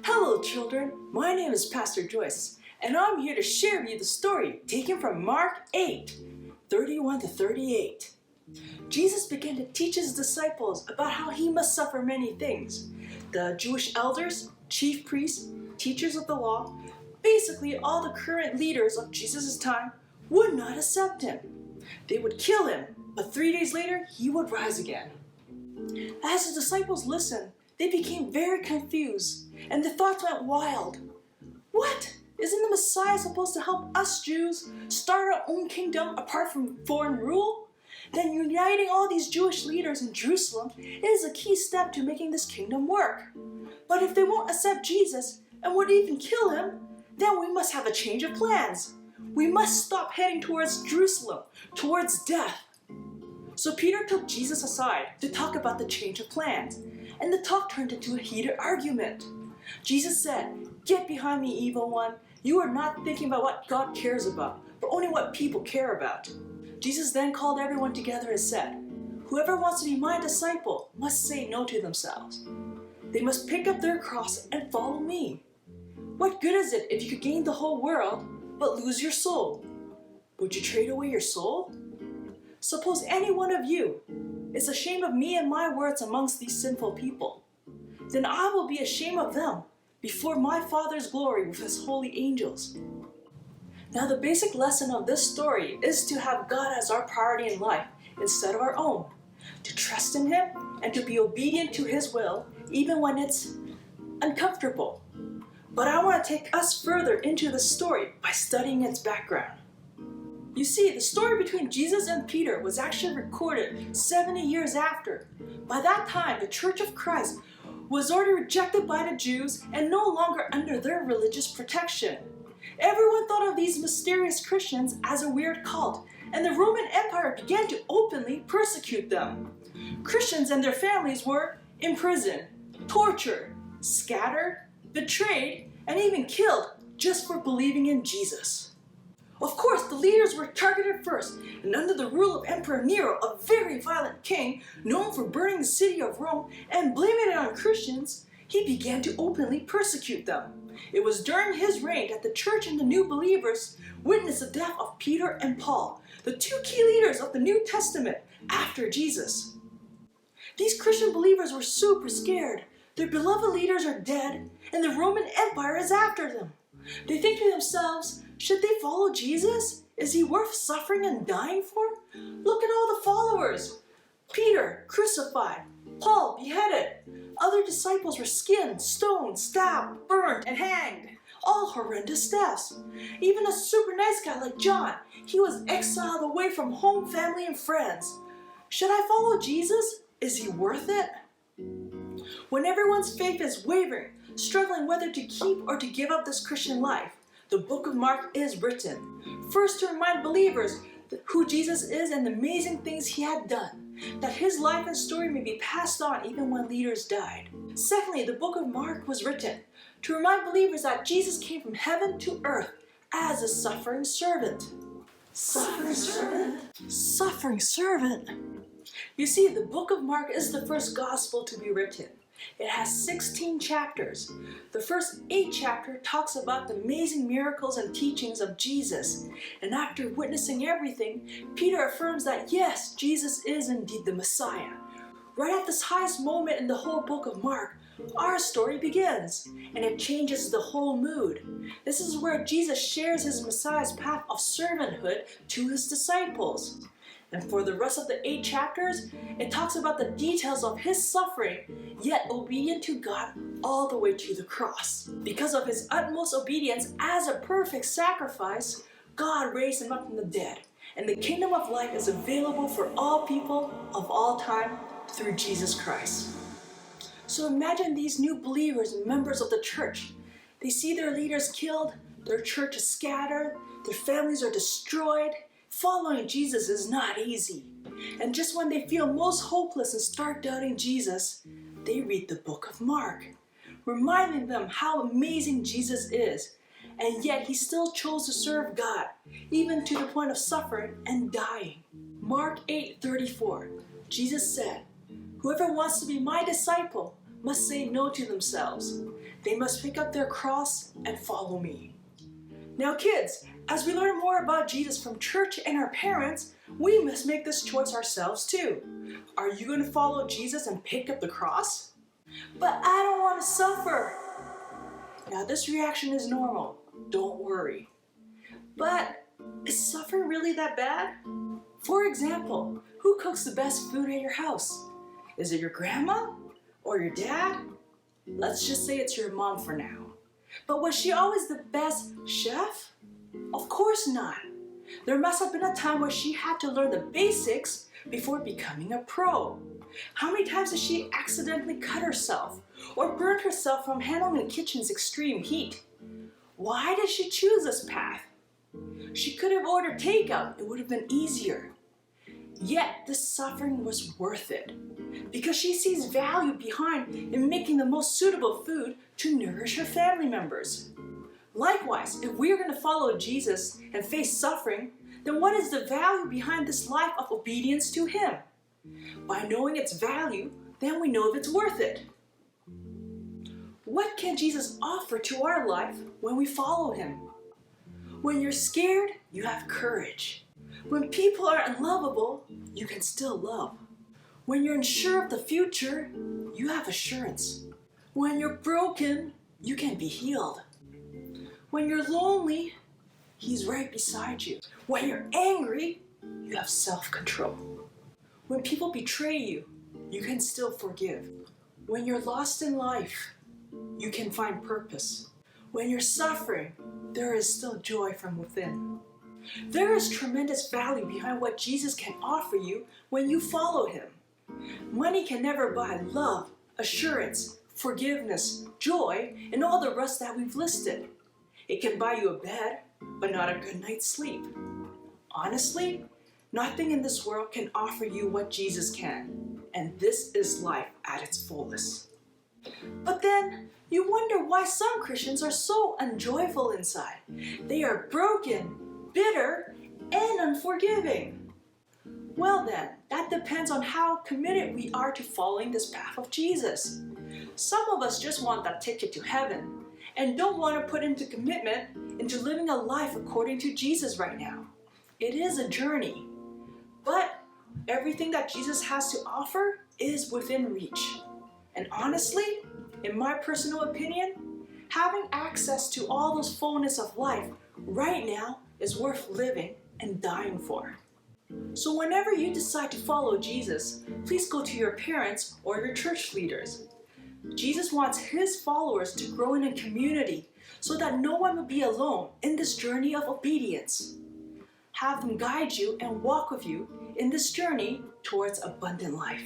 Hello children, my name is Pastor Joyce, and I'm here to share with you the story taken from Mark 8:31-38. Jesus began to teach his disciples about how he must suffer many things. The Jewish elders, chief priests, teachers of the law, basically all the current leaders of Jesus' time, would not accept him. They would kill him, but 3 days later he would rise again. As the disciples listened, they became very confused, and their thoughts went wild. What? Isn't the Messiah supposed to help us Jews start our own kingdom apart from foreign rule? Then uniting all these Jewish leaders in Jerusalem is a key step to making this kingdom work. But if they won't accept Jesus and would even kill him, then we must have a change of plans. We must stop heading towards Jerusalem, towards death. So Peter took Jesus aside to talk about the change of plans, and the talk turned into a heated argument. Jesus said, "Get behind me, evil one. You are not thinking about what God cares about, but only what people care about." Jesus then called everyone together and said, "Whoever wants to be my disciple must say no to themselves. They must pick up their cross and follow me. What good is it if you could gain the whole world, but lose your soul? Would you trade away your soul? Suppose any one of you is ashamed of me and my words amongst these sinful people. Then I will be ashamed of them before my Father's glory with his holy angels." Now the basic lesson of this story is to have God as our priority in life instead of our own, to trust in him and to be obedient to his will even when it's uncomfortable. But I want to take us further into the story by studying its background. You see, the story between Jesus and Peter was actually recorded 70 years after. By that time, the Church of Christ was already rejected by the Jews and no longer under their religious protection. Everyone thought of these mysterious Christians as a weird cult, and the Roman Empire began to openly persecute them. Christians and their families were imprisoned, tortured, scattered, betrayed, and even killed just for believing in Jesus. Of course, the leaders were targeted first, and under the rule of Emperor Nero, a very violent king known for burning the city of Rome and blaming it on Christians, he began to openly persecute them. It was during his reign that the church and the new believers witnessed the death of Peter and Paul, the two key leaders of the New Testament after Jesus. These Christian believers were super scared. Their beloved leaders are dead, and the Roman Empire is after them. They think to themselves, should they follow Jesus? Is he worth suffering and dying for? Look at all the followers. Peter, crucified. Paul, beheaded. Other disciples were skinned, stoned, stabbed, burned, and hanged. All horrendous deaths. Even a super nice guy like John, he was exiled away from home, family, and friends. Should I follow Jesus? Is he worth it? When everyone's faith is wavering, struggling whether to keep or to give up this Christian life, the book of Mark is written. First, to remind believers who Jesus is and the amazing things he had done, that his life and story may be passed on even when leaders died. Secondly, the book of Mark was written to remind believers that Jesus came from heaven to earth as a suffering servant. Suffering servant? Suffering servant. You see, the book of Mark is the first gospel to be written. It has 16 chapters. The first 8 chapters talks about the amazing miracles and teachings of Jesus. And after witnessing everything, Peter affirms that yes, Jesus is indeed the Messiah. Right at this highest moment in the whole book of Mark, our story begins, and it changes the whole mood. This is where Jesus shares his Messiah's path of servanthood to his disciples. And for the rest of the 8 chapters, it talks about the details of his suffering, yet obedient to God all the way to the cross. Because of his utmost obedience as a perfect sacrifice, God raised him up from the dead, and the kingdom of life is available for all people of all time through Jesus Christ. So imagine these new believers and members of the church. They see their leaders killed, their church is scattered, their families are destroyed. Following Jesus is not easy. And just when they feel most hopeless and start doubting Jesus, they read the book of Mark, reminding them how amazing Jesus is. And yet he still chose to serve God, even to the point of suffering and dying. Mark 8:34, Jesus said, "Whoever wants to be my disciple must say no to themselves. They must pick up their cross and follow me. Now kids, as we learn more about Jesus from church and our parents, we must make this choice ourselves too. Are you going to follow Jesus and pick up the cross? But I don't want to suffer. Now this reaction is normal. Don't worry. But is suffering really that bad? For example, who cooks the best food at your house? Is it your grandma or your dad? Let's just say it's your mom for now. But was she always the best chef? Of course not. There must have been a time where she had to learn the basics before becoming a pro. How many times did she accidentally cut herself or burn herself from handling the kitchen's extreme heat? Why did she choose this path? She could have ordered takeout, it would have been easier. Yet the suffering was worth it because she sees value behind in making the most suitable food to nourish her family members. Likewise, if we are going to follow Jesus and face suffering, then what is the value behind this life of obedience to Him? By knowing its value, then we know if it's worth it. What can Jesus offer to our life when we follow Him? When you're scared, you have courage. When people are unlovable, you can still love. When you're unsure of the future, you have assurance. When you're broken, you can be healed. When you're lonely, He's right beside you. When you're angry, you have self-control. When people betray you, you can still forgive. When you're lost in life, you can find purpose. When you're suffering, there is still joy from within. There is tremendous value behind what Jesus can offer you when you follow Him. Money can never buy love, assurance, forgiveness, joy, and all the rest that we've listed. It can buy you a bed, but not a good night's sleep. Honestly, nothing in this world can offer you what Jesus can, and this is life at its fullest. But then, you wonder why some Christians are so unjoyful inside. They are broken, bitter, and unforgiving. Well then, that depends on how committed we are to following this path of Jesus. Some of us just want that ticket to heaven and don't want to put into commitment into living a life according to Jesus right now. It is a journey, but everything that Jesus has to offer is within reach. And honestly, in my personal opinion, having access to all those fullness of life right now is worth living and dying for. So whenever you decide to follow Jesus, please go to your parents or your church leaders. Jesus wants His followers to grow in a community so that no one will be alone in this journey of obedience. Have them guide you and walk with you in this journey towards abundant life.